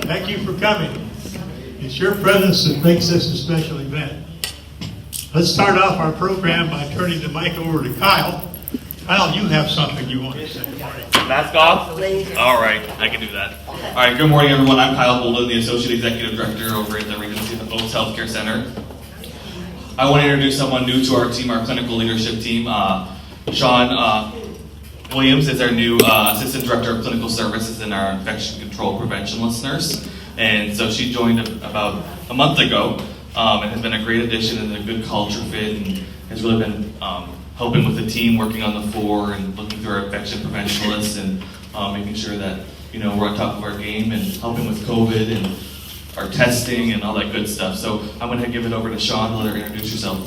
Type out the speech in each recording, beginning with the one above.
Thank you for coming. It's your presence that makes this a special event. Let's start off our program by turning the mic over to Kyle. Kyle, you have something you want to say. Mask off? All right, I can do that. All right, good morning, everyone. I'm Kyle Bolden, the Associate Executive Director over at the Regency Oaks Healthcare Center. I want to introduce someone new to our team, our clinical leadership team. Sean Williams is our new Assistant Director of Clinical Services and our Infection Control Preventionist nurse. And so she joined about a month ago and has been a great addition and a good culture fit and has really been helping with the team, working on the floor and looking through our infection preventionists and making sure that we're on top of our game and helping with COVID and our testing and all that good stuff. So I'm going to give it over to Sean to let her introduce herself.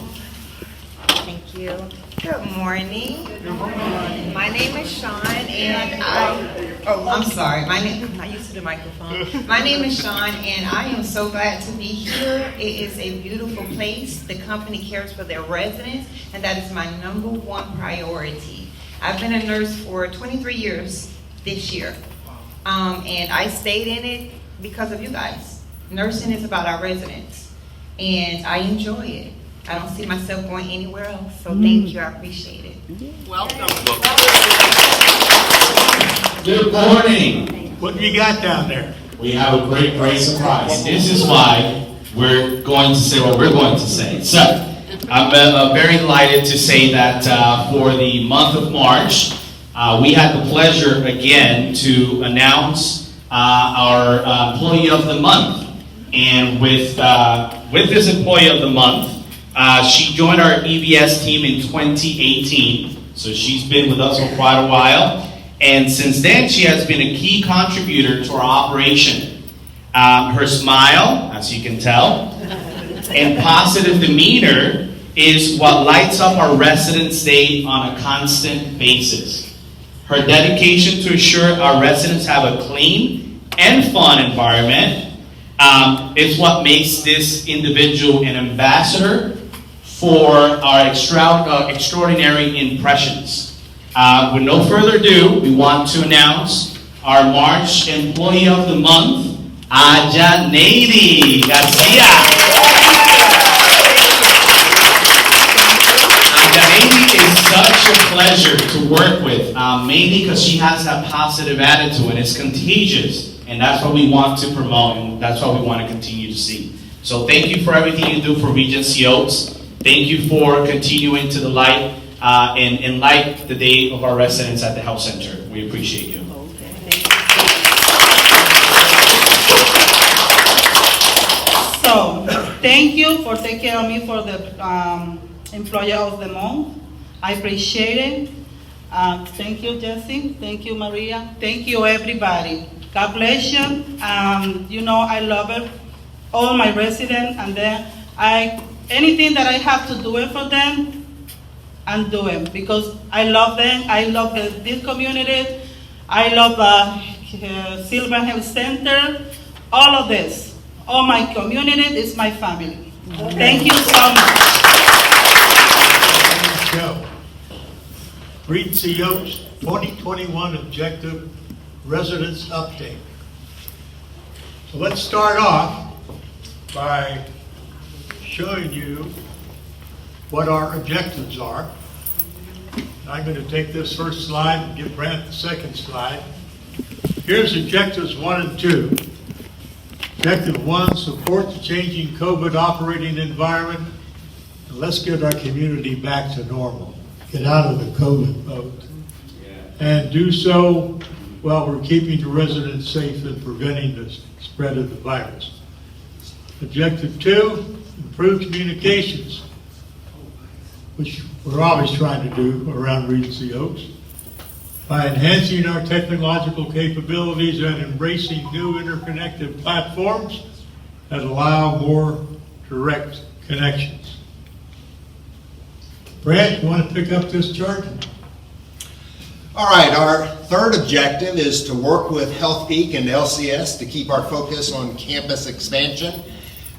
Thank you. Good morning. Good morning. My name is Sean, and I'm sorry. I'm not used to the microphone. My name is Sean, and I am so glad to be here. It is a beautiful place. The company cares for their residents, and that is my number one priority. I've been a nurse for 23 years this year, and I stayed in it because of you guys. Nursing is about our residents, and I enjoy it. I don't see myself going anywhere else, so thank you. I appreciate it. Welcome. Good morning. What have you got down there? We have a great surprise. This is why we're going to say what we're going to say. So, I'm very delighted to say that for the month of March, we had the pleasure again to announce our Employee of the Month. And with this Employee of the Month, she joined our EBS team in 2018. So she's been with us for quite a while. And since then, she has been a key contributor to our operation. Her smile, as you can tell, and positive demeanor is what lights up our residents' day on a constant basis. Her dedication to ensure our residents have a clean and fun environment is what makes this individual an ambassador for our extraordinary impressions. With no further ado, we want to announce our March Employee of the Month, Ajanady Garcia. Ajanady is such a pleasure to work with, mainly because she has that positive attitude and it's contagious. And that's what we want to promote, and that's what we want to continue to see. So thank you for everything you do for Regency Oaks. Thank you for continuing to the light and light the day of our residents at the health center. We appreciate you. So thank you for taking care of me for the Employee of the Month. I appreciate it. Thank you, Jesse. Thank you, Maria. Thank you, everybody. God bless you. I love it, all my residents, and then anything that I have to do it for them, I'm doing because I love them. I love this community. I love Silver Health Center. All of this, all my community is my family. Thank you so much. Go. Regency Oaks 2021 Objective Residence Update. So let's start off by showing you what our objectives are. I'm going to take this first slide and give Brent the second slide. Here's objectives 1 and 2. Objective 1, support the changing COVID operating environment, and let's get our community back to normal. Get out of the COVID mode. And do so while we're keeping the residents safe and preventing the spread of the virus. Objective 2, improve communications, which we're always trying to do around Regency Oaks, by enhancing our technological capabilities and embracing new interconnected platforms that allow more direct connections. Brad, you want to pick up this chart? All right, our third objective is to work with HealthPeak and LCS to keep our focus on campus expansion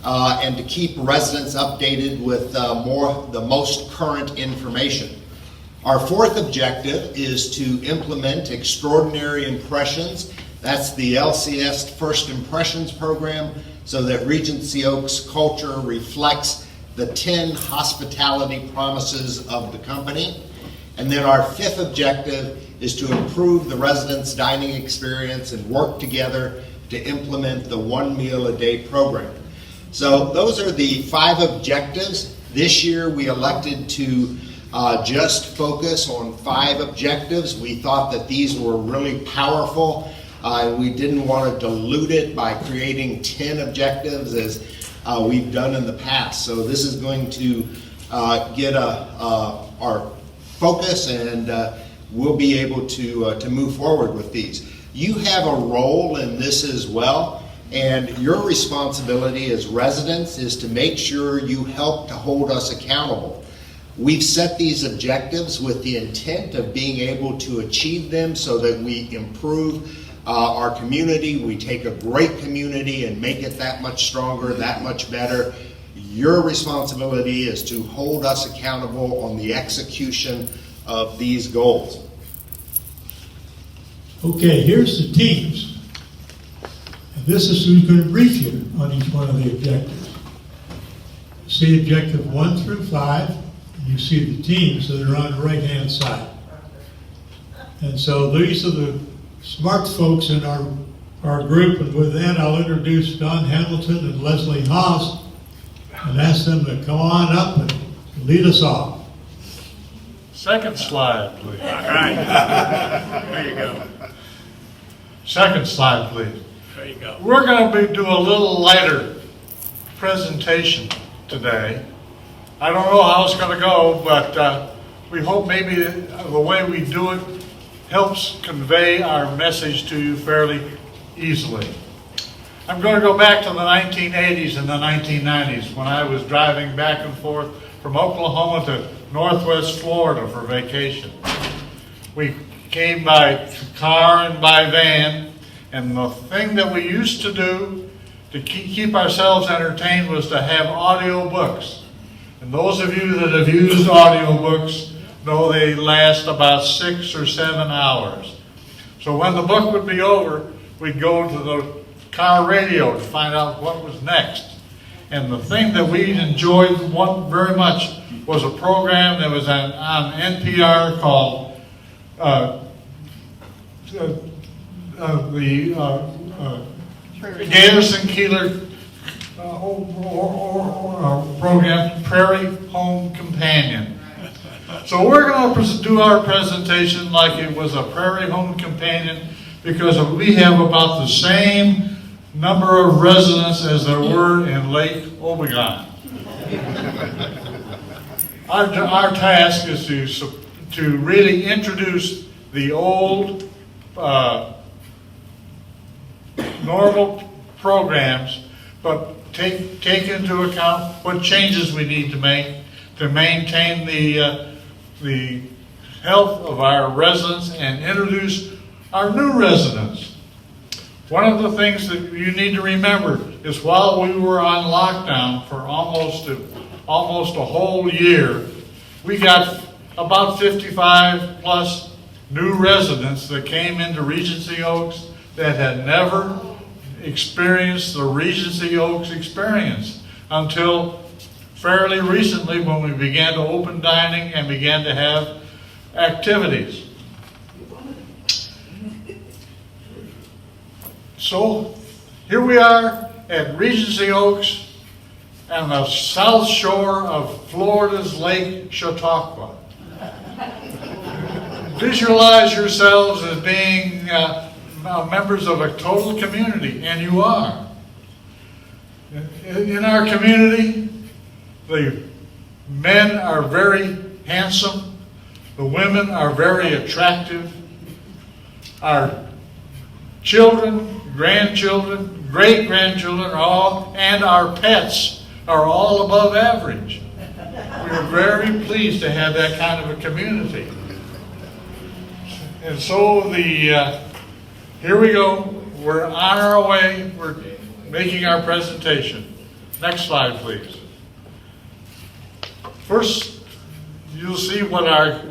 and to keep residents updated with the most current information. Our fourth objective is to implement extraordinary impressions That's the LCS First Impressions program, so that Regency Oaks culture reflects the 10 hospitality promises of the company. And then our 5th objective is to improve the residents' dining experience and work together to implement the 1 meal a day program. So those are the 5 objectives. This year we elected to just focus on 5 objectives. We thought that these were really powerful. We didn't want to dilute it by creating 10 objectives as we've done in the past. So this is going to get our focus, and we'll be able to move forward with these. You have a role in this as well, and your responsibility as residents is to make sure you help to hold us accountable. We've set these objectives with the intent of being able to achieve them so that we improve our community. We take a great community and make it that much stronger, that much better. Your responsibility is to hold us accountable on the execution of these goals. Okay, here's the teams. And this is who's going to brief you on each one of the objectives. See objective 1 through 5, and you see the teams that are on the right-hand side. And so these are the smart folks in our group, and with that I'll introduce Don Hamilton and Leslie Haas and ask them to come on up and lead us off. Second slide, please. All right. There you go. Second slide, please. There you go. We're going to do a little lighter presentation today. I don't know how it's going to go, but we hope maybe the way we do it helps convey our message to you fairly easily. I'm going to go back to the 1980s and the 1990s when I was driving back and forth from Oklahoma to Northwest Florida for vacation. We came by car and by van, and the thing that we used to do to keep ourselves entertained was to have audio books. And those of you that have used audio books know they last about 6 or 7 hours. So when the book would be over, we'd go to the car radio to find out what was next. And the thing that we enjoyed very much was a program that was on NPR called the Garrison Keillor program, Prairie Home Companion. So we're going to do our presentation like it was a Prairie Home Companion, because we have about the same number of residents as there were in Lake Obregon. Our task is to really introduce the old normal programs, but take into account what changes we need to make to maintain the health of our residents and introduce our new residents. One of the things that you need to remember is while we were on lockdown for almost a whole year, we got about 55 plus new residents that came into Regency Oaks that had never experienced the Regency Oaks experience until fairly recently, when we began to open dining and began to have activities. So here we are at Regency Oaks on the south shore of Florida's Lake Chautauqua. Visualize yourselves as being members of a total community, and you are. In our community, the men are very handsome, the women are very attractive, our children, grandchildren, great-grandchildren, and our pets are all above average. We are very pleased to have that kind of a community. And so here we go. We're on our way. We're making our presentation. Next slide, please. First, you'll see what our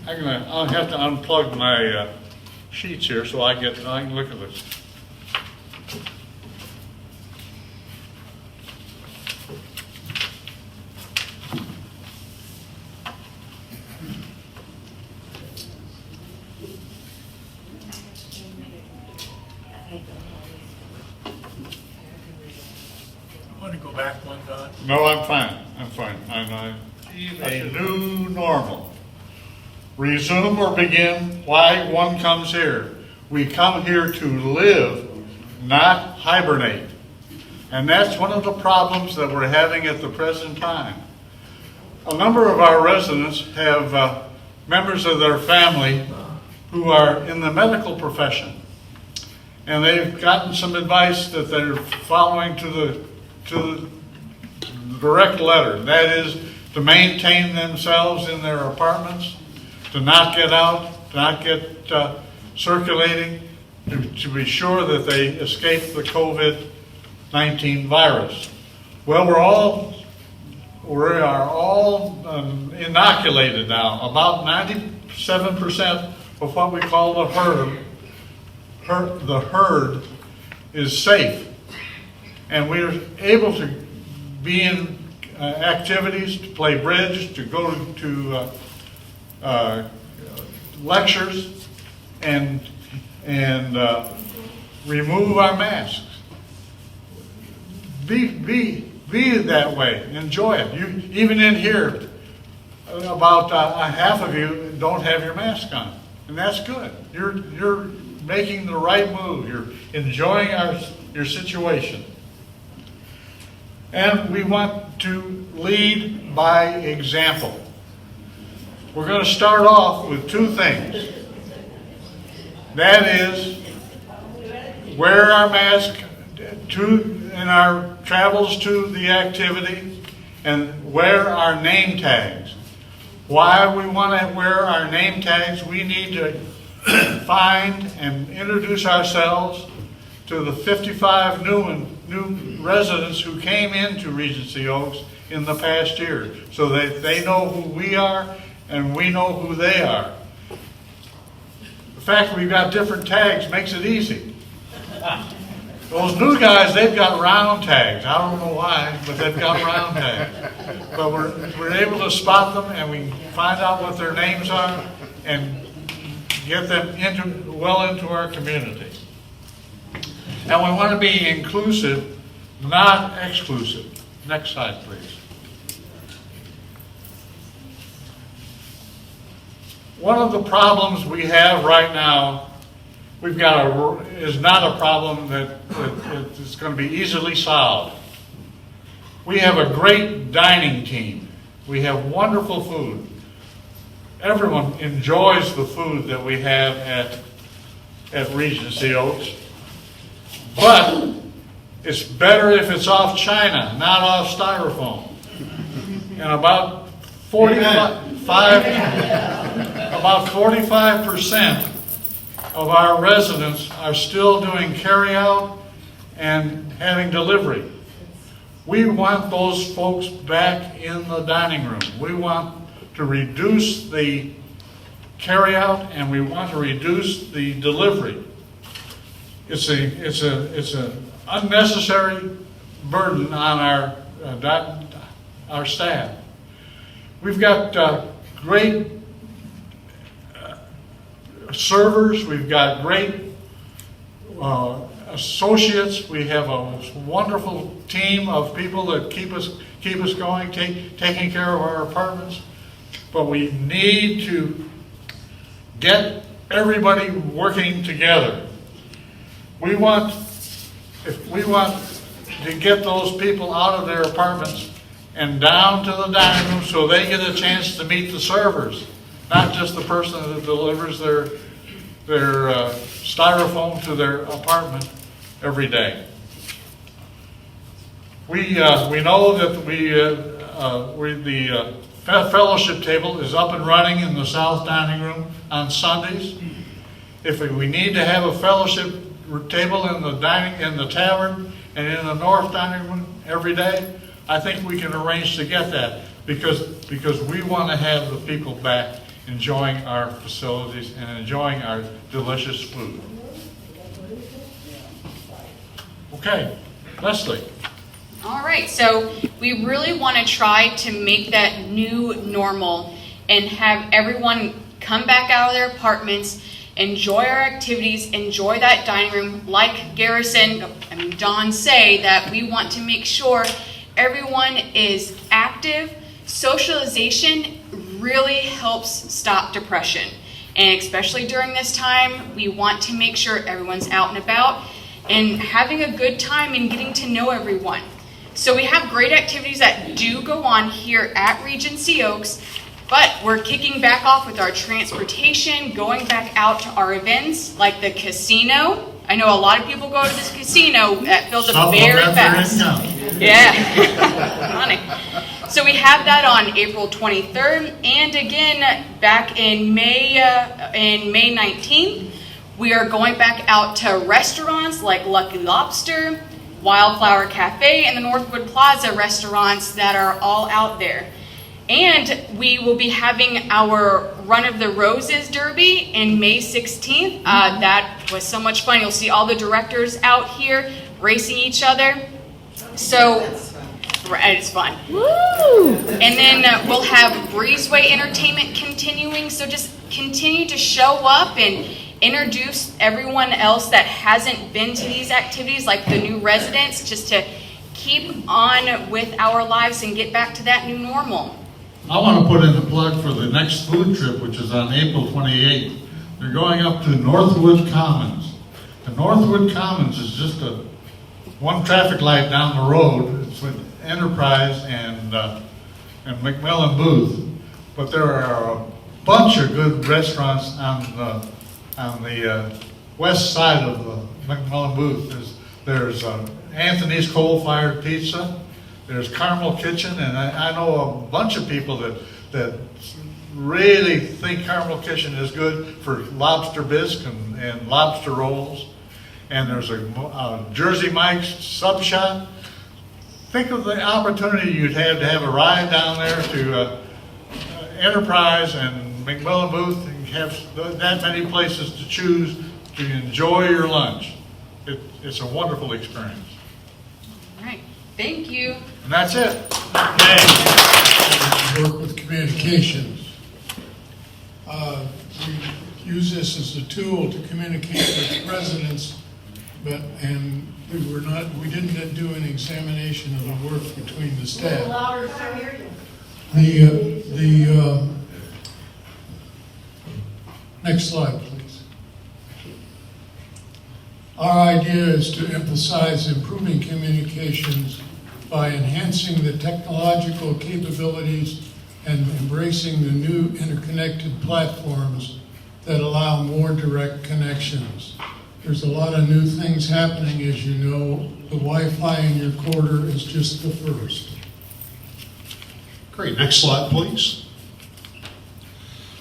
I'll have to unplug my sheets here so I can look at this. Want to go back one, Don? No, I'm fine. I'm fine. A new normal. Resume or begin, why one comes here. We come here to live, not hibernate. And that's one of the problems that we're having at the present time. A number of our residents have members of their family who are in the medical profession. And they've gotten some advice that they're following to the direct letter. That is to maintain themselves in their apartments, to not get out, to not get circulating, to be sure that they escape the COVID-19 virus. Well, we are all inoculated now. About 97% of what we call the herd is safe. And we're able to be in activities, to play bridge, to go to lectures, and remove our masks. Be that way. Enjoy it. Even in here, about half of you don't have your mask on, and that's good. You're making the right move. You're enjoying your situation. And we want to lead by example. We're going to start off with two things. That is, wear our mask in our travels to the activity, and wear our name tags. Why we want to wear our name tags? We need to find and introduce ourselves to the 55 new residents who came into Regency Oaks in the past year, so that they know who we are and we know who they are. The fact that we've got different tags makes it easy. Those new guys, they've got round tags. I don't know why, but they've got round tags. But we're able to spot them, and we find out what their names are and get them well into our community. And we want to be inclusive, not exclusive. Next slide, please. One of the problems we have right now, is not a problem that is going to be easily solved. We have a great dining team. We have wonderful food. Everyone enjoys the food that we have at Regency Oaks. But it's better if it's off china, not off styrofoam. And about 45% of our residents are still doing carry-out and having delivery. We want those folks back in the dining room. We want to reduce the carry-out, and we want to reduce the delivery. It's an unnecessary burden on our staff. We've got great servers. We've got great associates. We have a wonderful team of people that keep us going, taking care of our apartments. But we need to get everybody working together. We want to get those people out of their apartments and down to the dining room so they get a chance to meet the servers, not just the person that delivers their styrofoam to their apartment every day. We know that the fellowship table is up and running in the south dining room on Sundays. If we need to have a fellowship table in the tavern and in the north dining room every day, I think we can arrange to get that because we want to have the people back enjoying our facilities and enjoying our delicious food. Okay, Leslie. All right, so we really want to try to make that new normal and have everyone come back out of their apartments, enjoy our activities, enjoy that dining room. Like Don say, that we want to make sure everyone is active. Socialization really helps stop depression. And especially during this time, we want to make sure everyone's out and about and having a good time and getting to know everyone. So we have great activities that do go on here at Regency Oaks, but we're kicking back off with our transportation, going back out to our events like the casino. I know a lot of people go to this casino that fills up very fast. Yeah, funny. So we have that on April 23rd, and again back in May 19th. We are going back out to restaurants like Lucky Lobster, Wildflower Cafe, and the Northwood Plaza restaurants that are all out there. And we will be having our Run of the Roses Derby in May 16th. That was so much fun. You'll see all the directors out here racing each other. So it's fun. Woo! And then we'll have Breezeway Entertainment continuing. So just continue to show up and introduce everyone else that hasn't been to these activities, like the new residents, just to keep on with our lives and get back to that new normal. I want to put in a plug for the next food trip, which is on April 28th. They're going up to Northwood Commons. The Northwood Commons is just one traffic light down the road. It's with Enterprise and McMillan Booth. But there are a bunch of good restaurants on the west side of McMillan Booth. There's Anthony's Coal Fired Pizza. There's Carmel Kitchen, and I know a bunch of people that really think Carmel Kitchen is good for lobster bisque and lobster rolls. And there's a Jersey Mike's sub shop. Think of the opportunity you'd have to have a ride down there to Enterprise and McMillan Booth, and have that many places to choose to enjoy your lunch. It's a wonderful experience. All right, thank you. And that's it. Okay. Work with communications. We use this as a tool to communicate with residents, and we didn't do an examination of the work between the staff. The next slide, please. Our idea is to emphasize improving communications by enhancing the technological capabilities and embracing the new interconnected platforms that allow more direct connections. There's a lot of new things happening, as you know. The Wi-Fi in your quarter is just the first. Great, next slide, please.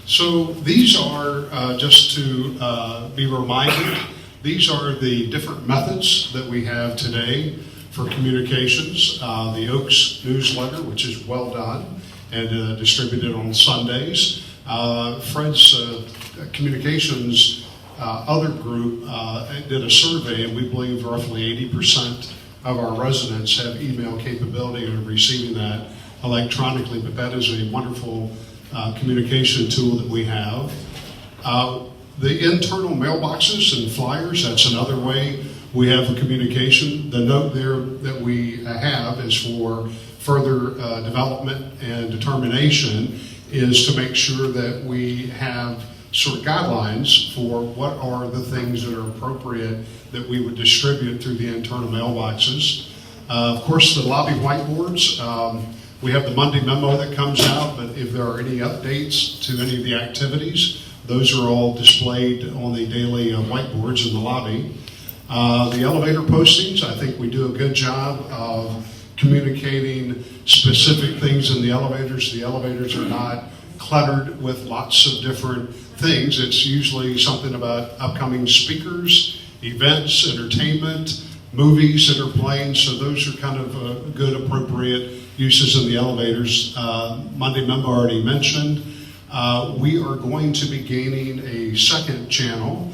So these are, just to be reminded, these are the different methods that we have today for communications. The Oaks newsletter, which is well done and distributed on Sundays. Fred's communications other group did a survey, and we believe roughly 80% of our residents have email capability and are receiving that electronically, but that is a wonderful communication tool that we have. The internal mailboxes and flyers, that's another way we have a communication. The note there that we have is for further development and determination is to make sure that we have sort of guidelines for what are the things that are appropriate that we would distribute through the internal mailboxes. Of course, the lobby whiteboards, we have the Monday memo that comes out, but if there are any updates to any of the activities, those are all displayed on the daily whiteboards in the lobby. The elevator postings, I think we do a good job of communicating specific things in the elevators. The elevators are not cluttered with lots of different things. It's usually something about upcoming speakers, events, entertainment, movies that are playing. So those are kind of good, appropriate uses in the elevators. Monday memo already mentioned. We are going to be gaining a second channel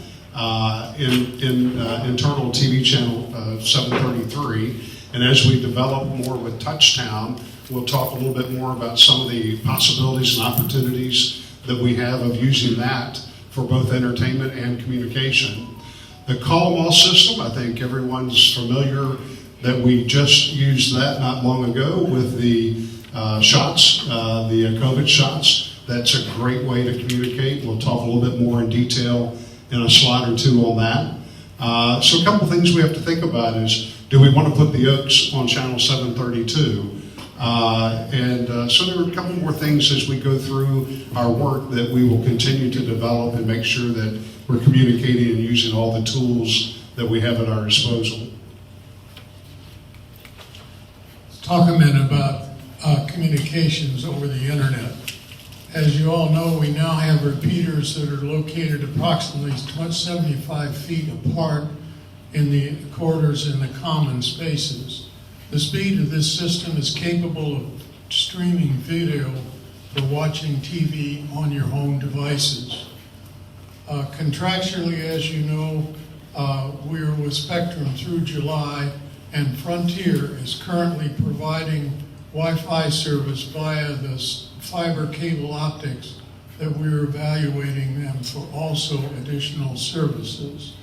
in internal TV channel 733. And as we develop more with Touchtown, we'll talk a little bit more about some of the possibilities and opportunities that we have of using that for both entertainment and communication. The call them all system, I think everyone's familiar that we just used that not long ago with the shots, the COVID shots. That's a great way to communicate. We'll talk a little bit more in detail in a slide or two on that. So a couple things we have to think about is, do we want to put the Oaks on channel 732? So there are a couple more things as we go through our work that we will continue to develop and make sure that we're communicating and using all the tools that we have at our disposal. Let's talk a minute about communications over the internet. As you all know, we now have repeaters that are located approximately 75 feet apart in the corridors in the common spaces. The speed of this system is capable of streaming video for watching TV on your home devices. Contractually, as you know, we're with Spectrum through July, and Frontier is currently providing Wi-Fi service via the fiber cable optics that we're evaluating them for also additional services.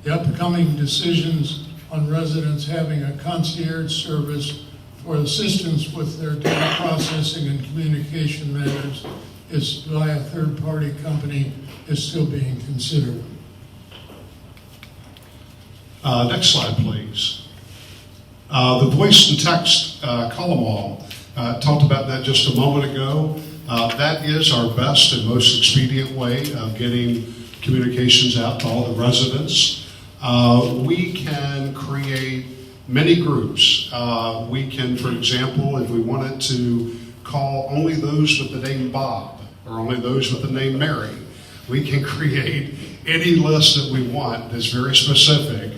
The upcoming decisions on residents having a concierge service for assistance with their data processing and communication matters is via a third-party company is still being considered. Next slide, please. The voice and text call them all. Talked about that just a moment ago. That is our best and most expedient way of getting communications out to all the residents. We can create many groups. We can, for example, if we wanted to call only those with the name Bob or only those with the name Mary, we can create any list that we want that's very specific.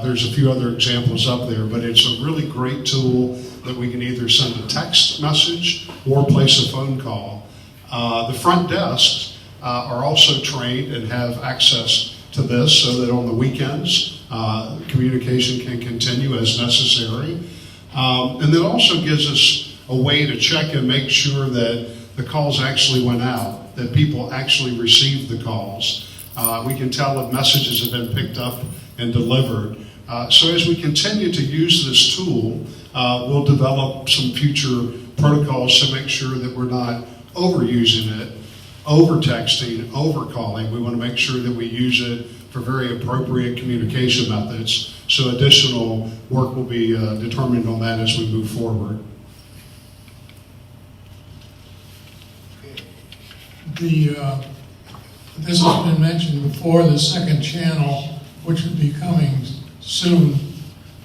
There's a few other examples up there, but it's a really great tool that we can either send a text message or place a phone call. The front desks are also trained and have access to this so that on the weekends, communication can continue as necessary. And it also gives us a way to check and make sure that the calls actually went out, that people actually received the calls. We can tell if messages have been picked up and delivered. So as we continue to use this tool, we'll develop some future protocols to make sure that we're not overusing it, over-texting, over-calling. We want to make sure that we use it for very appropriate communication methods. So additional work will be determined on that as we move forward. This has been mentioned before, the second channel, which will be coming soon.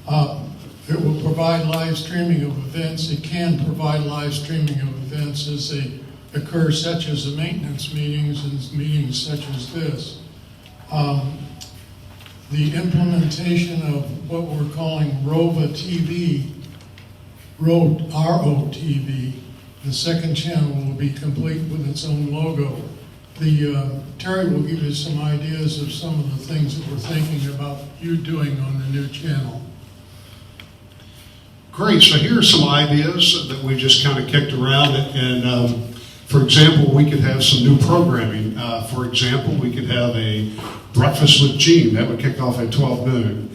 It will provide live streaming of events. It can provide live streaming of events as they occur, such as the maintenance meetings and meetings such as this. The implementation of what we're calling ROVA TV, RO TV, the second channel will be complete with its own logo. Terry will give you some ideas of some of the things that we're thinking about you doing on the new channel. Great, so here are some ideas that we just kind of kicked around. And for example, we could have some new programming. For example, we could have a breakfast with Gene. That would kick off at 12 noon.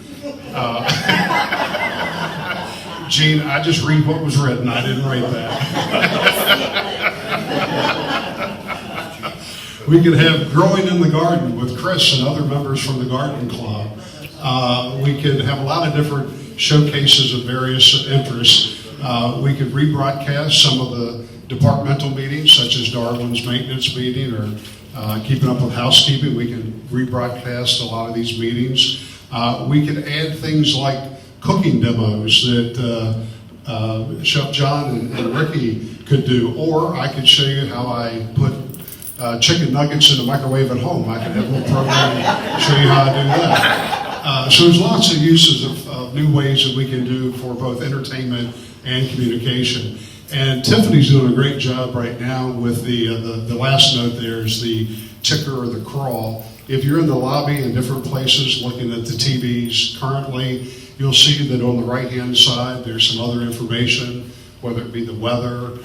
Gene, I just read what was written. I didn't write that. We could have Growing in the Garden with Chris and other members from the Garden Club. We could have a lot of different showcases of various interests. We could rebroadcast some of the departmental meetings, such as Darwin's maintenance meeting or keeping up with housekeeping. We can rebroadcast a lot of these meetings. We could add things like cooking demos that Chef John and Ricky could do, or I could show you how I put chicken nuggets in the microwave at home. I could have a little program and show you how I do that. So there's lots of uses of new ways that we can do for both entertainment and communication. And Tiffany's doing a great job right now with the last note there is the ticker or the crawl. If you're in the lobby and different places looking at the TVs currently, you'll see that on the right-hand side there's some other information, whether it be the weather.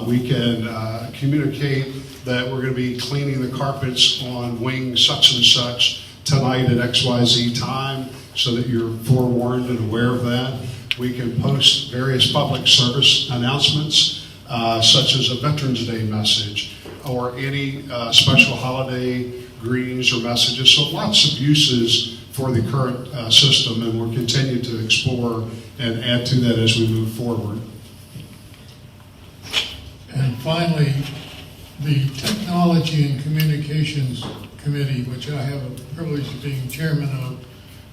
We can communicate that we're going to be cleaning the carpets on wing such and such tonight at XYZ time so that you're forewarned and aware of that. We can post various public service announcements such as a Veterans Day message or any special holiday greetings or messages. So lots of uses for the current system, and we'll continue to explore and add to that as we move forward. And finally, the Technology and Communications Committee, which I have a privilege of being chairman of,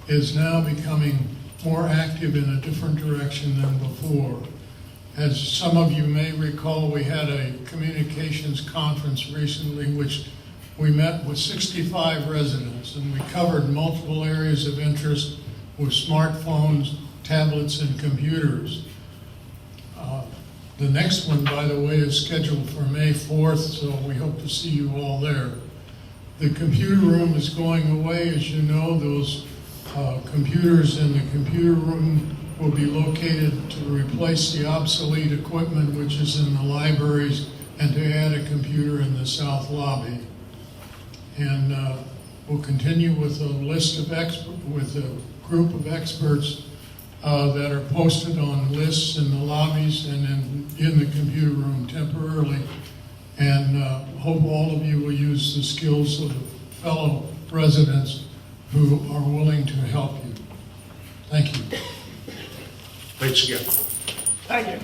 is now becoming more active in a different direction than before. As some of you may recall, we had a communications conference recently which we met with 65 residents, and we covered multiple areas of interest with smartphones, tablets, and computers. The next one, by the way, is scheduled for May 4th, so we hope to see you all there. The computer room is going away. As you know, those computers in the computer room will be located to replace the obsolete equipment which is in the libraries and to add a computer in the south lobby. And we'll continue with a list of with a group of experts that are posted on lists in the lobbies and in the computer room temporarily. And hope all of you will use the skills of fellow residents who are willing to help you. Thank you. Thanks again. Thank you.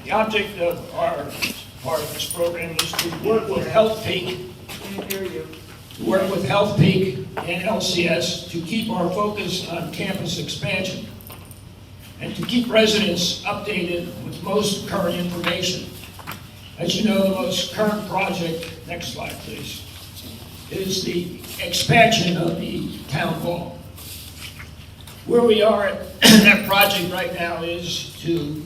The object of our part of this program is to work with Health Peak, work with Health Peak and LCS to keep our focus on campus expansion and to keep residents updated with most current information. As you know, the most current project, next slide please, is the expansion of the town hall. Where we are at that project right now is to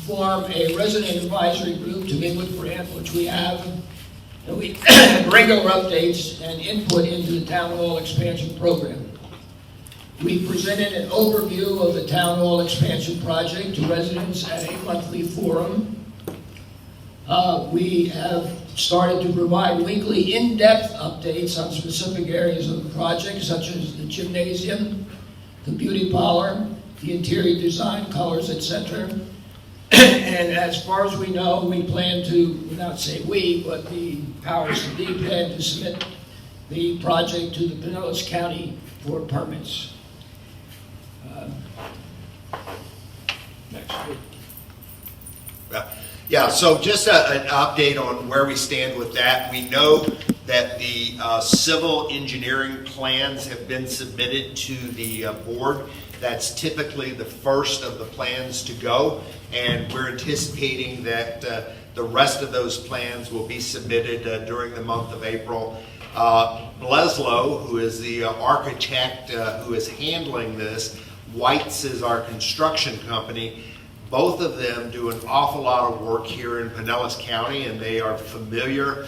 form a resident advisory group to Midwood Grant, which we have, and we have regular updates and input into the town hall expansion program. We presented an overview of the town hall expansion project to residents at a monthly forum. We have started to provide weekly in-depth updates on specific areas of the project, such as the gymnasium, the beauty parlor, the interior design, colors, etc. And as far as we know, we plan to, not say we, but the powers that be plan to submit the project to the Pinellas County for permits. Next. Yeah, so just an update on where we stand with that. We know that the civil engineering plans have been submitted to the board. That's typically the first of the plans to go, and we're anticipating that the rest of those plans will be submitted during the month of April. Bleslow, who is the architect who is handling this, White's is our construction company. Both of them do an awful lot of work here in Pinellas County, and they are familiar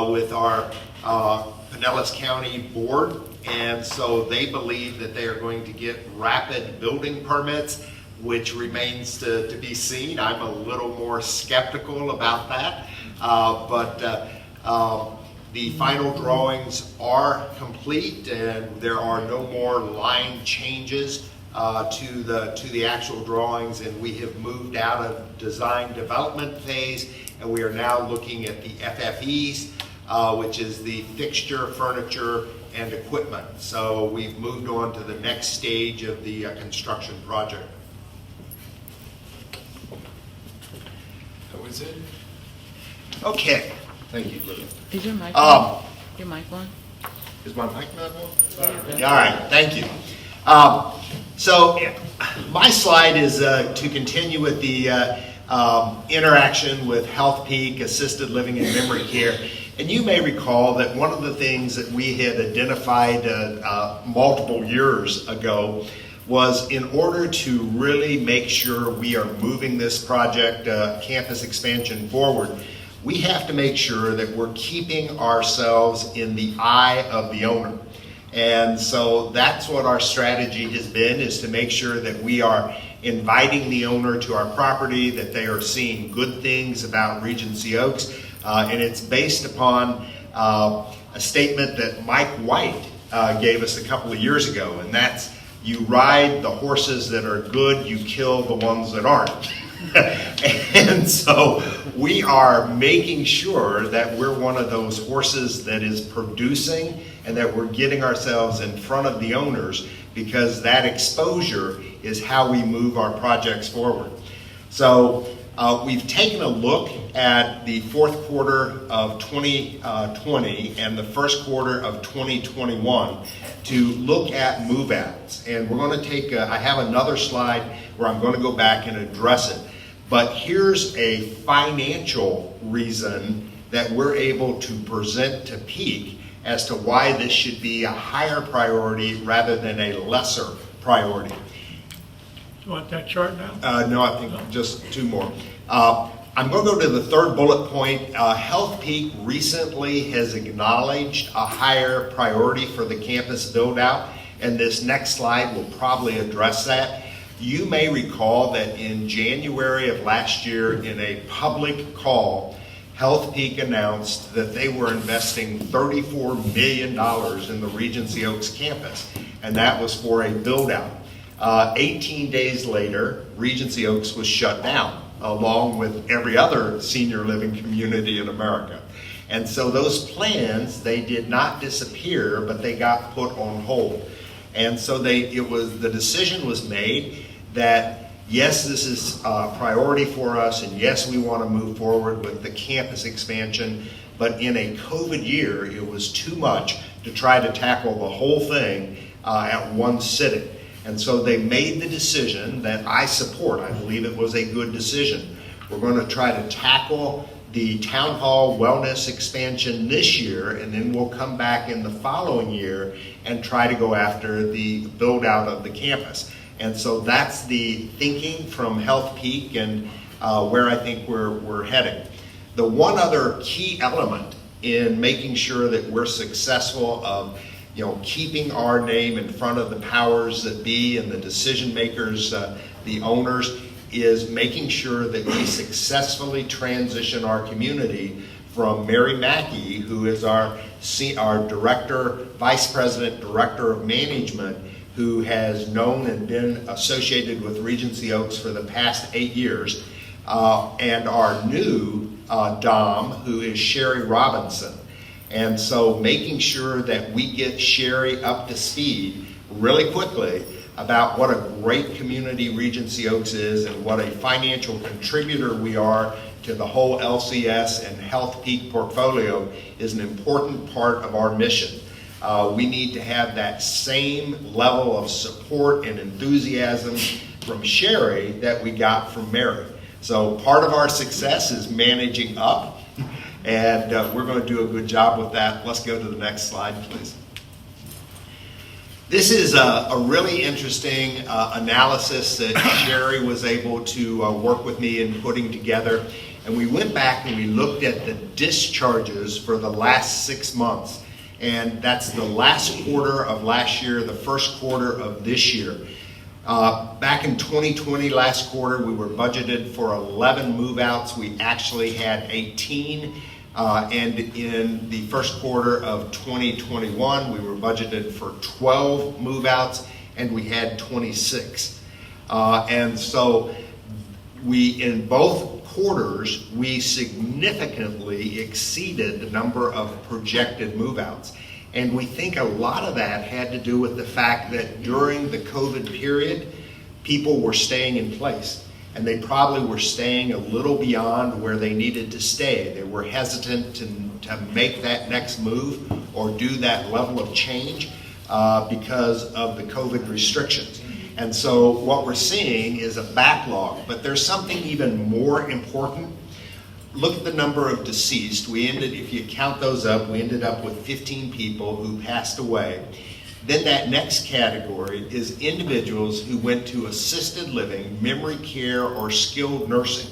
with our Pinellas County board, and so they believe that they are going to get rapid building permits, which remains to be seen. I'm a little more skeptical about that, but the final drawings are complete, and there are no more line changes to the actual drawings, and we have moved out of design development phase, and we are now looking at the FFEs, which is the fixture, furniture, and equipment. So we've moved on to the next stage of the construction project. That was it. Okay. Thank you, Lou. Is your mic on? Your mic on? Is my mic not on? Yeah, all right, thank you. So my slide is to continue with the interaction with Health Peak, assisted living and memory care. And you may recall that one of the things that we had identified multiple years ago was in order to really make sure we are moving this project, campus expansion forward, we have to make sure that we're keeping ourselves in the eye of the owner. And so that's what our strategy has been, is to make sure that we are inviting the owner to our property, that they are seeing good things about Regency Oaks. And it's based upon a statement that Mike White gave us a couple of years ago, and that's, you ride the horses that are good, you kill the ones that aren't. And so we are making sure that we're one of those horses that is producing, and that we're getting ourselves in front of the owners, because that exposure is how we move our projects forward. So we've taken a look at the fourth quarter of 2020 and the first quarter of 2021 to look at move-outs. And we're going to take, I have another slide where I'm going to go back and address it. But here's a financial reason that we're able to present to Peak as to why this should be a higher priority rather than a lesser priority. You want that chart now? No, I think just two more. I'm going to go to the third bullet point. Health Peak recently has acknowledged a higher priority for the campus build-out, and this next slide will probably address that. You may recall that in January of last year, in a public call, Health Peak announced that they were investing $34 million in the Regency Oaks campus, and that was for a build-out. 18 days later, Regency Oaks was shut down, along with every other senior living community in America. And so those plans, they did not disappear, but they got put on hold. And so the decision was made that yes, this is a priority for us, and yes, we want to move forward with the campus expansion, but in a COVID year, it was too much to try to tackle the whole thing at one sitting. And so they made the decision that I support. I believe it was a good decision. We're going to try to tackle the town hall wellness expansion this year, and then we'll come back in the following year and try to go after the build out of the campus. And so that's the thinking from Health Peak and where I think we're heading. The one other key element in making sure that we're successful of keeping our name in front of the powers that be and the decision makers, the owners, is making sure that we successfully transition our community from Mary Mackey, who is our director, vice president, director of management, who has known and been associated with Regency Oaks for the past 8 years, and our new Dom, who is Sherry Robinson. And so making sure that we get Sherry up to speed really quickly about what a great community Regency Oaks is and what a financial contributor we are to the whole LCS and Health Peak portfolio is an important part of our mission. We need to have that same level of support and enthusiasm from Sherry that we got from Mary. So part of our success is managing up, and we're going to do a good job with that. Let's go to the next slide, please. This is a really interesting analysis that Sherry was able to work with me in putting together. And we went back and we looked at the discharges for the last 6 months. And that's the last quarter of last year, the first quarter of this year. Back in 2020, last quarter, we were budgeted for 11 move-outs. We actually had 18. And in the first quarter of 2021, we were budgeted for 12 move-outs, and we had 26. And so in both quarters, we significantly exceeded the number of projected move-outs. And we think a lot of that had to do with the fact that during the COVID period, people were staying in place. And they probably were staying a little beyond where they needed to stay. They were hesitant to make that next move or do that level of change because of the COVID restrictions. And so what we're seeing is a backlog, but there's something even more important. Look at the number of deceased. If you count those up, we ended up with 15 people who passed away. Then that next category is individuals who went to assisted living, memory care, or skilled nursing.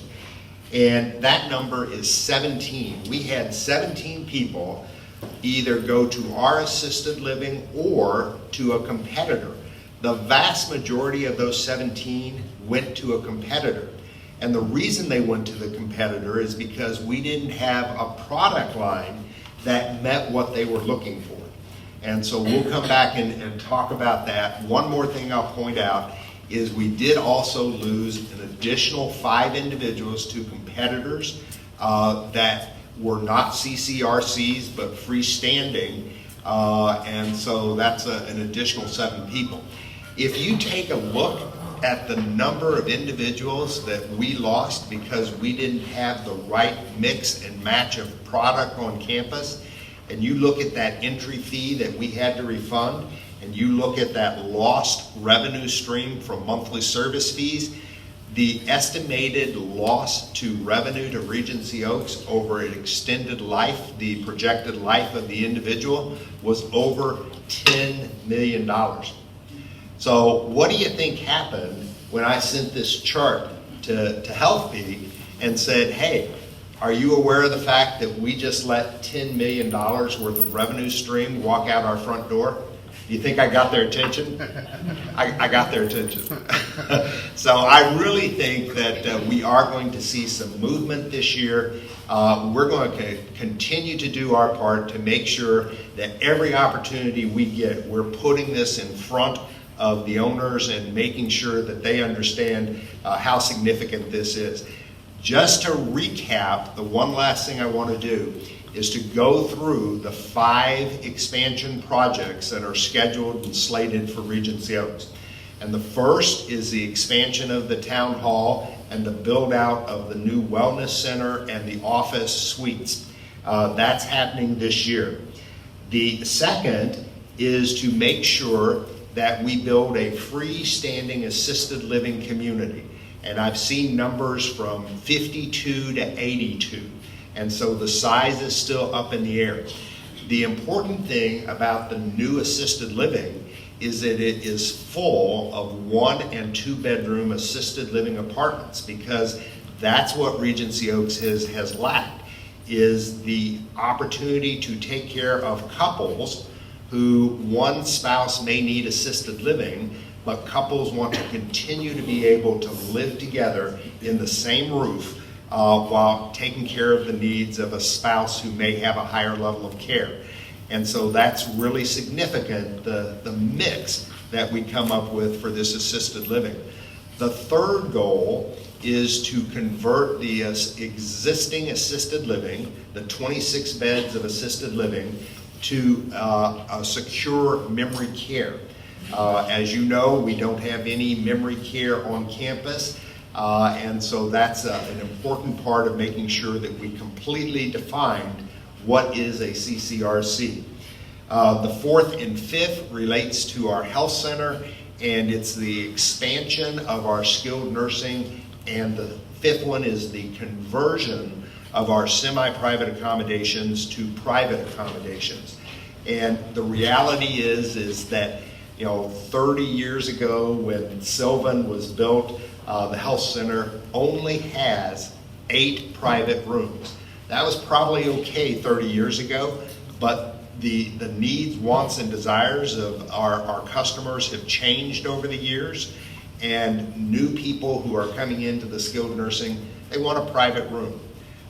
And that number is 17. We had 17 people either go to our assisted living or to a competitor. The vast majority of those 17 went to a competitor. And the reason they went to the competitor is because we didn't have a product line that met what they were looking for. And so we'll come back and talk about that. One more thing I'll point out is we did also lose an additional 5 individuals to competitors that were not CCRCs but freestanding, and so that's an additional 7 people. If you take a look at the number of individuals that we lost because we didn't have the right mix and match of product on campus, and you look at that entry fee that we had to refund, and you look at that lost revenue stream from monthly service fees, the estimated loss to revenue to Regency Oaks over an extended life, the projected life of the individual, was over $10 million. So what do you think happened when I sent this chart to HealthPeak and said, hey, are you aware of the fact that we just let $10 million worth of revenue stream walk out our front door? Do you think I got their attention? I got their attention. So I really think that we are going to see some movement this year. We're going to continue to do our part to make sure that every opportunity we get, we're putting this in front of the owners and making sure that they understand how significant this is. Just to recap, the one last thing I want to do is to go through the 5 expansion projects that are scheduled and slated for Regency Oaks. And the first is the expansion of the town hall and the build out of the new wellness center and the office suites. That's happening this year. The second is to make sure that we build a freestanding assisted living community. And I've seen numbers from 52 to 82. And so the size is still up in the air. The important thing about the new assisted living is that it is full of 1- and 2-bedroom assisted living apartments, because that's what Regency Oaks has lacked, is the opportunity to take care of couples who one spouse may need assisted living, but couples want to continue to be able to live together in the same roof while taking care of the needs of a spouse who may have a higher level of care. And so that's really significant, the mix that we come up with for this assisted living. The third goal is to convert the existing assisted living, the 26 beds of assisted living, to a secure memory care. As you know, we don't have any memory care on campus, and so that's an important part of making sure that we completely defined what is a CCRC. The fourth and fifth relates to our health center, and it's the expansion of our skilled nursing, and the fifth one is the conversion of our semi-private accommodations to private accommodations. And the reality is that 30 years ago when Sylvan was built, the health center only has 8 private rooms. That was probably okay 30 years ago, but the needs, wants, and desires of our customers have changed over the years, and new people who are coming into the skilled nursing, they want a private room.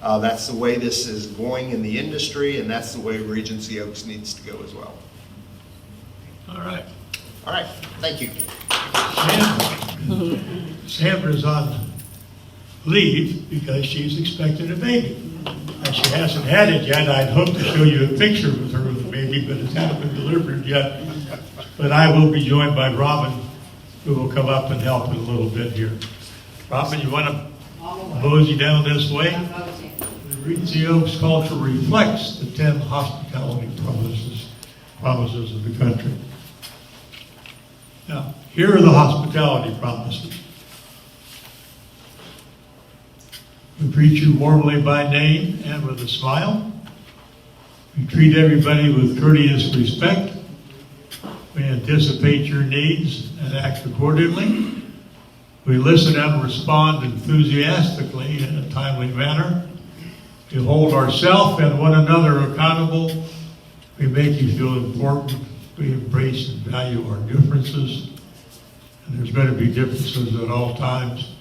That's the way this is going in the industry, and that's the way Regency Oaks needs to go as well. All right. All right, thank you. Sandra's on leave because she's expecting a baby. And she hasn't had it yet. I'd hope to show you a picture with her with the baby, but it hasn't been delivered yet. But I will be joined by Robin, who will come up and help in a little bit here. Robin, you want to mosey down this way? The Regency Oaks culture reflects the 10 hospitality promises of the country. Now, here are the hospitality promises. We greet you warmly by name and with a smile. We treat everybody with courteous respect. We anticipate your needs and act accordingly. We listen and respond enthusiastically in a timely manner. We hold ourselves and one another accountable. We make you feel important. We embrace and value our differences. And there's going to be differences at all times.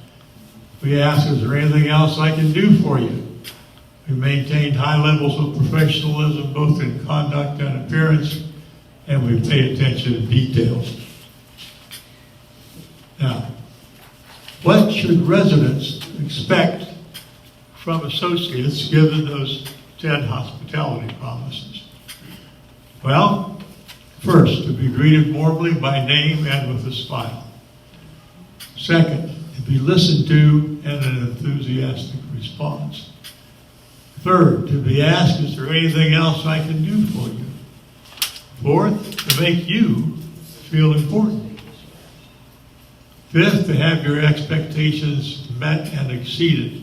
We ask, is there anything else I can do for you? We maintain high levels of professionalism, both in conduct and appearance, and we pay attention to details. Now, what should residents expect from associates given those 10 hospitality promises? Well, first, to be greeted warmly by name and with a smile. Second, to be listened to and an enthusiastic response. Third, to be asked, is there anything else I can do for you? Fourth, to make you feel important. Fifth, to have your expectations met and exceeded.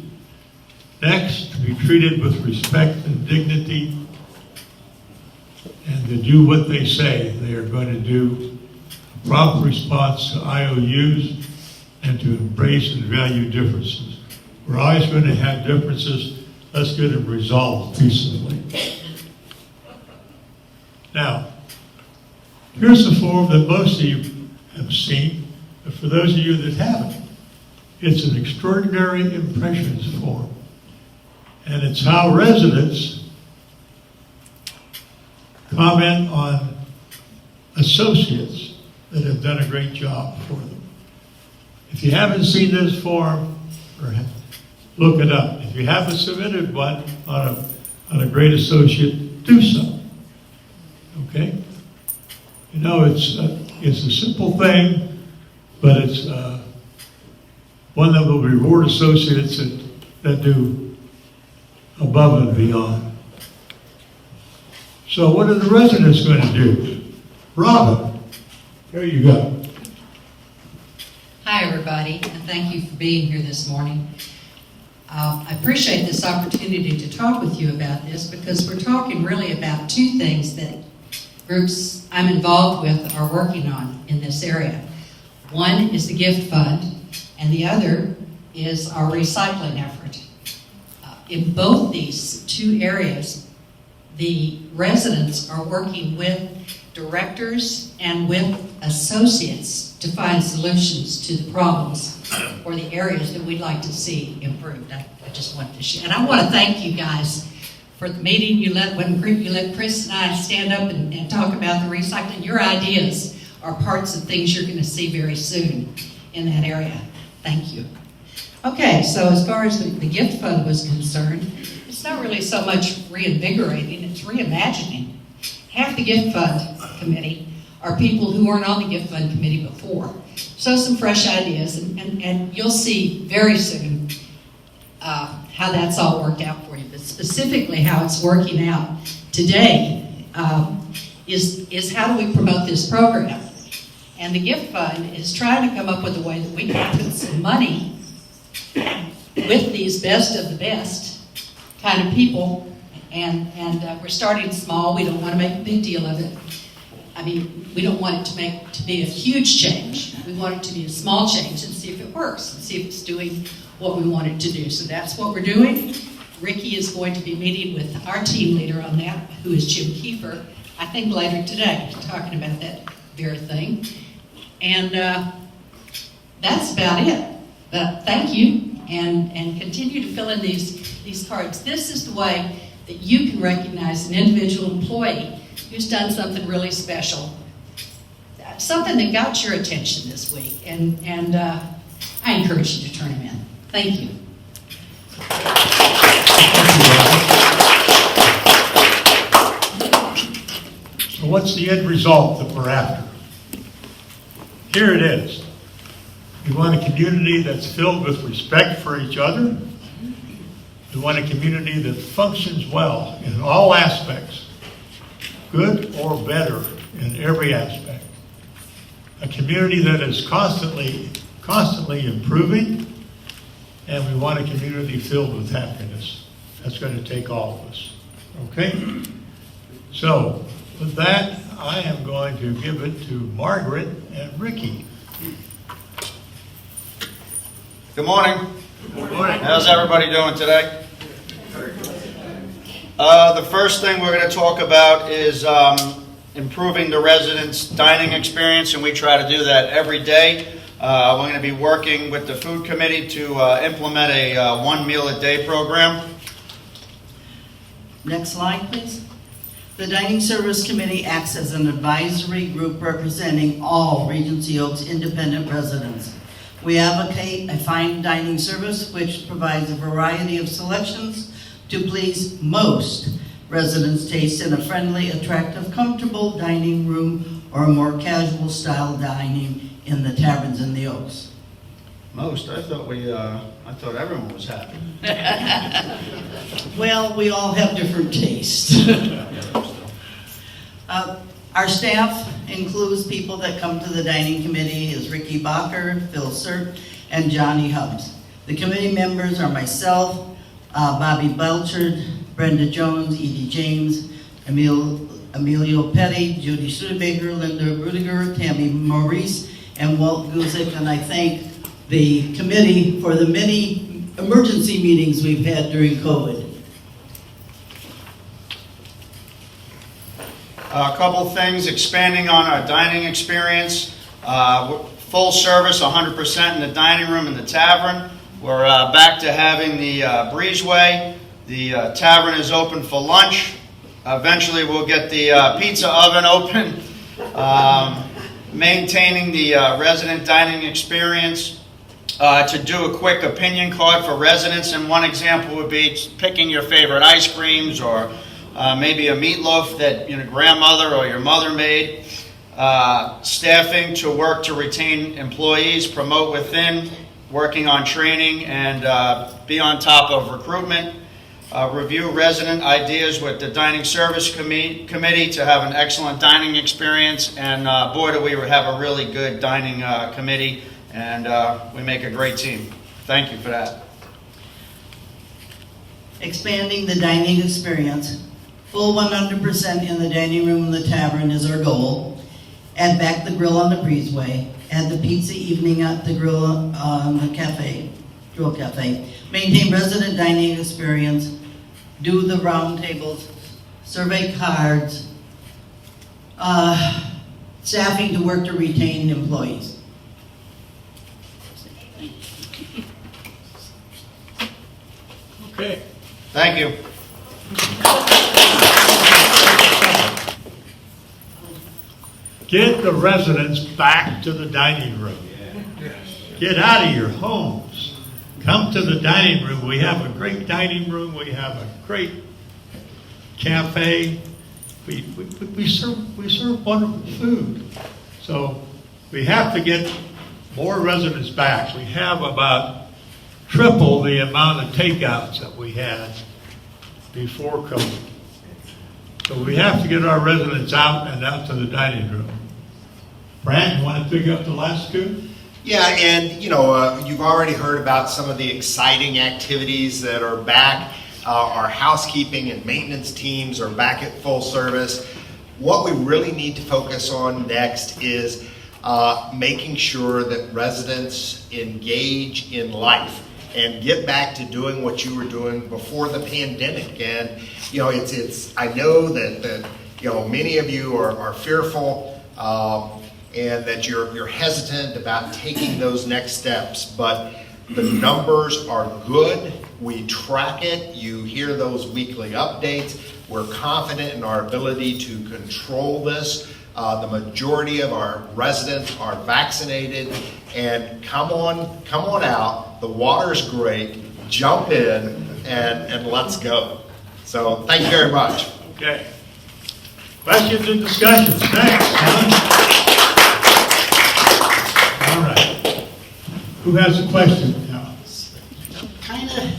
Next, to be treated with respect and dignity, and to do what they say they are going to do. A prompt response to IOUs, and to embrace and value differences. We're always going to have differences. Let's get them resolved peaceably. Now, here's the form that most of you have seen, but for those of you that haven't, it's an extraordinary impressions form. And it's how residents comment on associates that have done a great job for them. If you haven't seen this form, look it up. If you haven't submitted one on a great associate, do so. Okay? You know, it's a simple thing, but it's one that will reward associates that do above and beyond. So what are the residents going to do? Robin, there you go. Hi, everybody, and thank you for being here this morning. I appreciate this opportunity to talk with you about this because we're talking really about two things that groups I'm involved with are working on in this area. One is the gift fund, and the other is our recycling effort. In both these two areas, the residents are working with directors and with associates to find solutions to the problems or the areas that we'd like to see improved. I just wanted to share. And I want to thank you guys for the meeting you let Chris and I stand up and talk about the recycling. Your ideas are parts of things you're going to see very soon in that area. Thank you. Okay, so as far as the gift fund was concerned, it's not really so much reinvigorating, it's reimagining. Half the gift fund committee are people who weren't on the gift fund committee before. So some fresh ideas, and you'll see very soon how that's all worked out for you. But specifically how it's working out today is how do we promote this program? And the gift fund is trying to come up with a way that we can put some money with these best of the best kind of people, and we're starting small. We don't want to make a big deal of it. I mean, we don't want it to be a huge change. We want it to be a small change and see if it works and see if it's doing what we want it to do. So that's what we're doing. Ricky is going to be meeting with our team leader on that, who is Jim Kiefer, I think later today, talking about that very thing. And that's about it. But thank you, and continue to fill in these cards. This is the way that you can recognize an individual employee who's done something really special, something that got your attention this week, and I encourage you to turn them in. Thank you. So what's the end result that we're after? Here it is. We want a community that's filled with respect for each other. We want a community that functions well in all aspects, good or better in every aspect. A community that is constantly improving, and we want a community filled with happiness. That's going to take all of us. Okay? So, with that, I am going to give it to Margaret and Ricky. Good morning. Good morning. How's everybody doing today? The first thing we're going to talk about is improving the residents' dining experience, and we try to do that every day. We're going to be working with the food committee to implement a one meal a day program. Next slide, please. The Dining Service Committee acts as an advisory group representing all Regency Oaks independent residents. We advocate a fine dining service which provides a variety of selections to please most residents' taste in a friendly, attractive, comfortable dining room or a more casual style dining in the taverns in the Oaks. Most? I thought everyone was happy. Well, we all have different tastes. Our staff includes people that come to the dining committee is Ricky Bacher, Phil Sert, and Johnny Hubbs. The committee members are myself, Bobby Belchard, Brenda Jones, Edie James, Emilio Petty, Judy Studebaker, Linda Rudiger, Tammy Maurice, and Walt Guzik, and I thank the committee for the many emergency meetings we've had during COVID. A couple things, expanding on our dining experience. Full service, 100% in the dining room in the tavern. We're back to having the breezeway. The tavern is open for lunch. Eventually we'll get the pizza oven open. Maintaining the resident dining experience. To do a quick opinion card for residents, and one example would be picking your favorite ice creams or maybe a meatloaf that your grandmother or your mother made. Staffing to work to retain employees, promote within, working on training, and be on top of recruitment. Review resident ideas with the Dining Service Committee to have an excellent dining experience, and boy, do we have a really good dining committee, and we make a great team. Thank you for that. Expanding the dining experience. Full 100% in the dining room in the tavern is our goal. Add back the grill on the breezeway. Add the pizza evening at the grill on the grill cafe. Maintain resident dining experience. Do the round tables. Survey cards. Staffing to work to retain employees. Okay. Thank you. Get the residents back to the dining room. Get out of your homes. Come to the dining room. We have a great dining room. We have a great cafe. We serve wonderful food. So we have to get more residents back. We have about triple the amount of takeouts that we had before COVID. So we have to get our residents out and out to the dining room. Brad, you want to pick up the last two? Yeah, and you've already heard about some of the exciting activities that are back. Our housekeeping and maintenance teams are back at full service. What we really need to focus on next is making sure that residents engage in life and get back to doing what you were doing before the pandemic. And it's I know that many of you are fearful and that you're hesitant about taking those next steps, but the numbers are good. We track it. You hear those weekly updates. We're confident in our ability to control this. The majority of our residents are vaccinated, and come on out. The water's great. Jump in and let's go. So thank you very much. Okay. Questions and discussions? Thanks. All right. Who has a question now? Kind of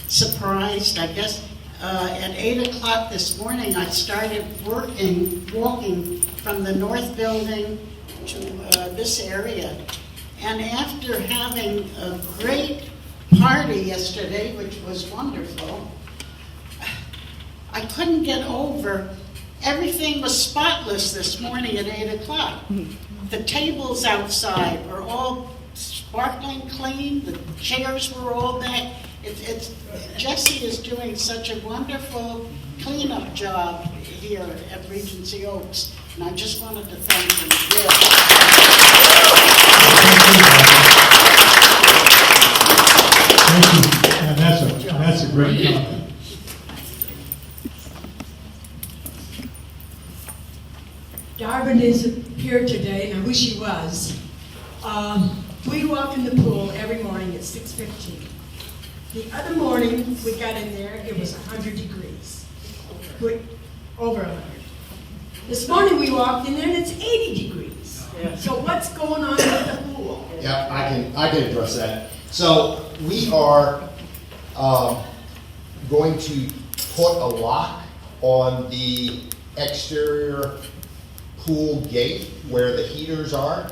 surprised, I guess. At 8 o'clock this morning, I started walking from the north building to this area. And after having a great party yesterday, which was wonderful, I couldn't get over everything was spotless this morning at 8 o'clock. The tables outside are all sparkling clean, the chairs were all back. Jesse is doing such a wonderful cleanup job here at Regency Oaks, and I just wanted to thank him. Thank you. And that's a great comment. Darvin isn't here today, and I wish he was. We walk in the pool every morning at 6:15. The other morning we got in there, it was 100 degrees. Over 100. This morning we walked in there and it's 80 degrees. So what's going on with the pool? Yeah, I can address that. So we are going to put a lock on the exterior pool gate where the heaters are.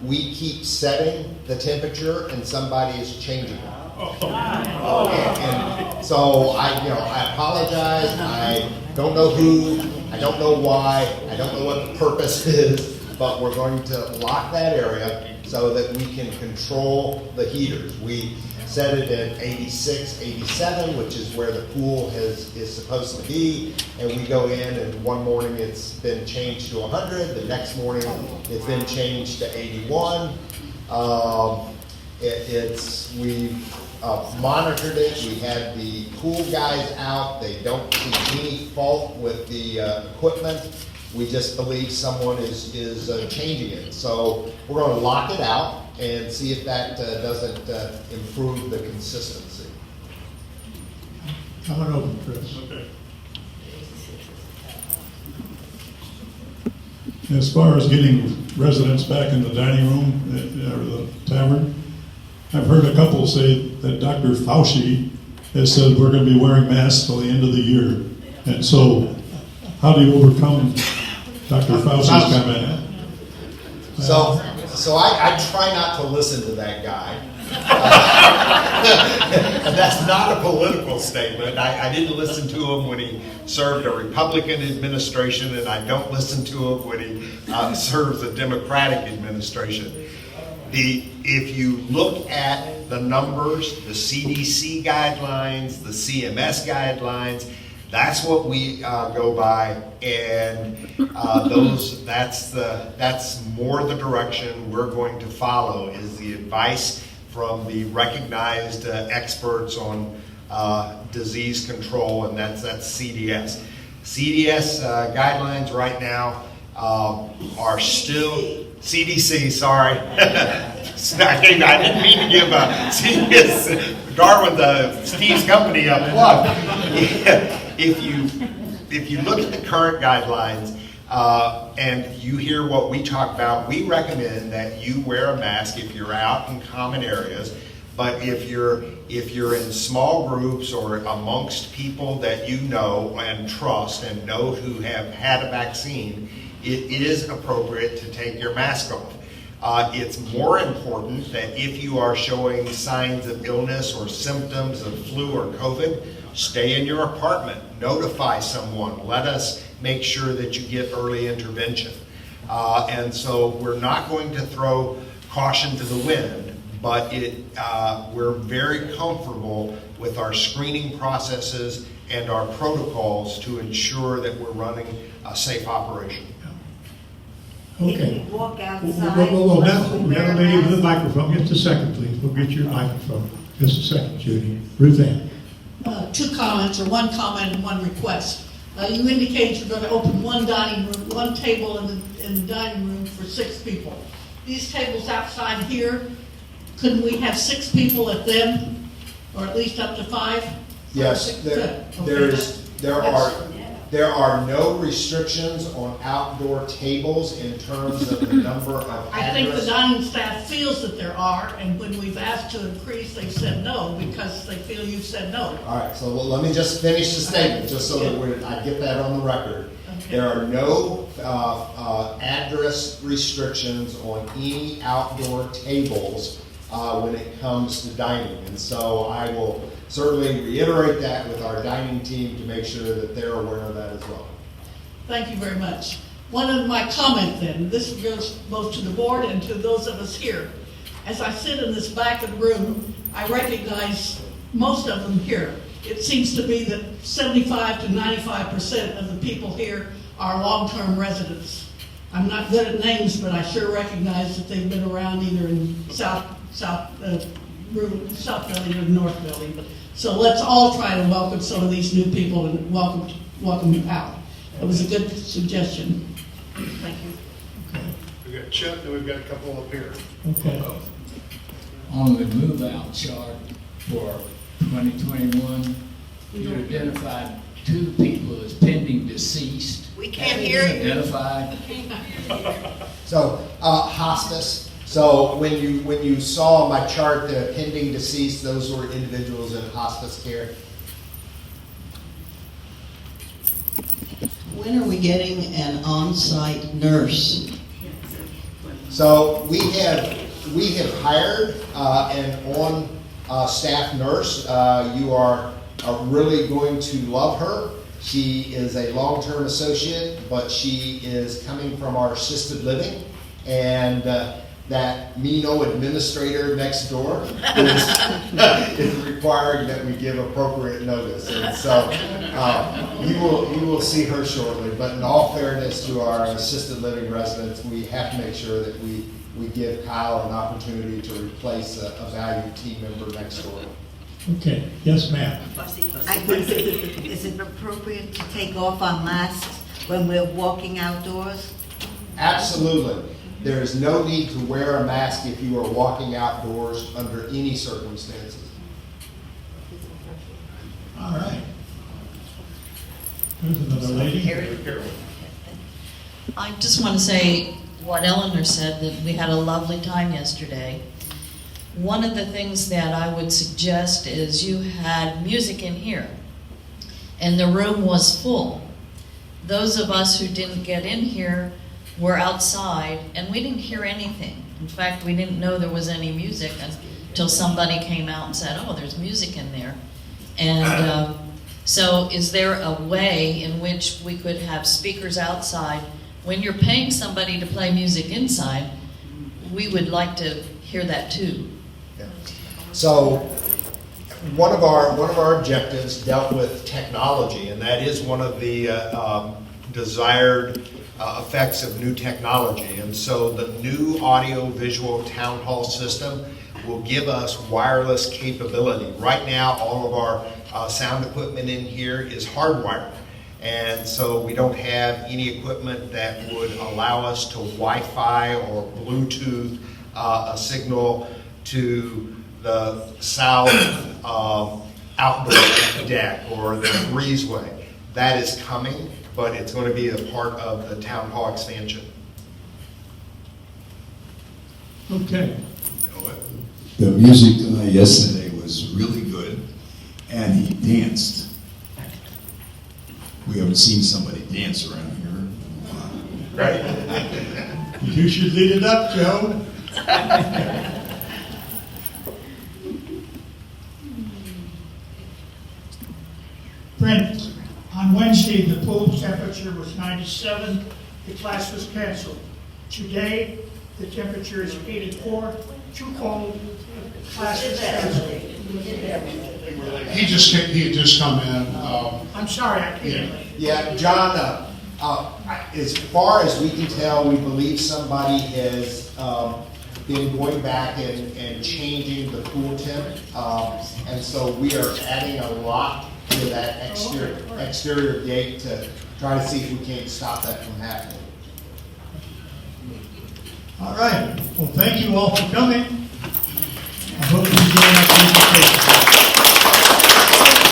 We keep setting the temperature and somebody is changing it. And so I apologize. I don't know who, I don't know why, I don't know what the purpose is, but we're going to lock that area so that we can control the heaters. We set it at 86, 87, which is where the pool is supposed to be, and we go in and one morning it's been changed to 100, the next morning it's been changed to 81. We've monitored it. We had the pool guys out. They don't see any fault with the equipment. We just believe someone is changing it. So we're going to lock it out and see if that doesn't improve the consistency. Come on over, Chris. Okay. As far as getting residents back in the dining room or the tavern, I've heard a couple say that Dr. Fauci has said we're going to be wearing masks till the end of the year. And so, how do you overcome Dr. Fauci's comment? So I try not to listen to that guy. And that's not a political statement. I didn't listen to him when he served a Republican administration, and I don't listen to him when he serves a Democratic administration. If you look at the numbers, the CDC guidelines, the CMS guidelines, that's what we go by, and that's more the direction we're going to follow, is the advice from the recognized experts on disease control, and that's CDS. CDS guidelines right now are still CDC. Sorry, I didn't mean to give CDS Darwin Steve's company a plug. If you look at the current guidelines and you hear what we talk about, we recommend that you wear a mask if you're out in common areas. But if you're in small groups or amongst people that you know and trust and know who have had a vaccine, it is appropriate to take your mask off. It's more important that if you are showing signs of illness or symptoms of flu or COVID, stay in your apartment, notify someone, let us make sure that you get early intervention. And so we're not going to throw caution to the wind, but we're very comfortable with our screening processes and our protocols to ensure that we're running a safe operation. Okay. Walk outside. Whoa. Now, we got a lady with a microphone. Just a second, please. We'll get your microphone. Just a second, Judy. Ruth Ann. Two comments, or one comment and one request. You indicated you're going to open one dining room, one table in the dining room for 6 people. These tables outside here, couldn't we have 6 people at them, or at least up to 5? Yes, there are no restrictions on outdoor tables in terms of the number of I think the dining staff feels that there are, and when we've asked to increase, they said no, because they feel you've said no. All right, so let me just finish the statement, just so that I get that on the record. Okay. There are no address restrictions on any outdoor tables when it comes to dining, and so I will certainly reiterate that with our dining team to make sure that they're aware of that as well. Thank you very much. One of my comments then, this goes both to the board and to those of us here. As I sit in this back of the room, I recognize most of them here. It seems to be that 75 to 95% of the people here are long-term residents. I'm not good at names, but I sure recognize that they've been around either in South Building or North Building. So let's all try to welcome some of these new people and welcome them out. It was a good suggestion. Thank you. We've got Chet, and we've got a couple up here. Okay. On the move-out chart for 2021, you identified 2 people as pending deceased. We can't hear you. Identified. So, hospice. So when you saw my chart, the pending deceased, those were individuals in hospice care. When are we getting an on-site nurse? So we have hired an on-staff nurse. You are really going to love her. She is a long-term associate, but she is coming from our assisted living, and that mean-o administrator next door is requiring that we give appropriate notice. And so you will see her shortly. But in all fairness to our assisted living residents, we have to make sure that we give Kyle an opportunity to replace a valued team member next door. Okay, yes, ma'am. I think, is it appropriate to take off our masks when we're walking outdoors? Absolutely. There is no need to wear a mask if you are walking outdoors under any circumstances. All right. There's another lady. I just want to say what Eleanor said, that we had a lovely time yesterday. One of the things that I would suggest is you had music in here, and the room was full. Those of us who didn't get in here were outside, and we didn't hear anything. In fact, we didn't know there was any music until somebody came out and said, oh, there's music in there. And so is there a way in which we could have speakers outside? When you're paying somebody to play music inside, we would like to hear that too. So one of our objectives dealt with technology, and that is one of the desired effects of new technology. And so the new audio-visual town hall system will give us wireless capability. Right now, all of our sound equipment in here is hardwired. And so we don't have any equipment that would allow us to Wi-Fi or Bluetooth a signal to the south outdoor deck or the breezeway. That is coming, but it's going to be a part of the town hall expansion. Okay. The music yesterday was really good, and he danced. We haven't seen somebody dance around here. Right. You should lead it up, Joe. Brent, on Wednesday, the pool temperature was 97. The class was canceled. Today, the temperature is 84. Too cold. Class is canceled. He had just come in. I'm sorry, I can't. Yeah, John, as far as we can tell, we believe somebody has been going back and changing the pool temp. And so we are adding a lock to that exterior gate to try to see if we can't stop that from happening. All right. Well, thank you all for coming. I hope you enjoyed our presentation.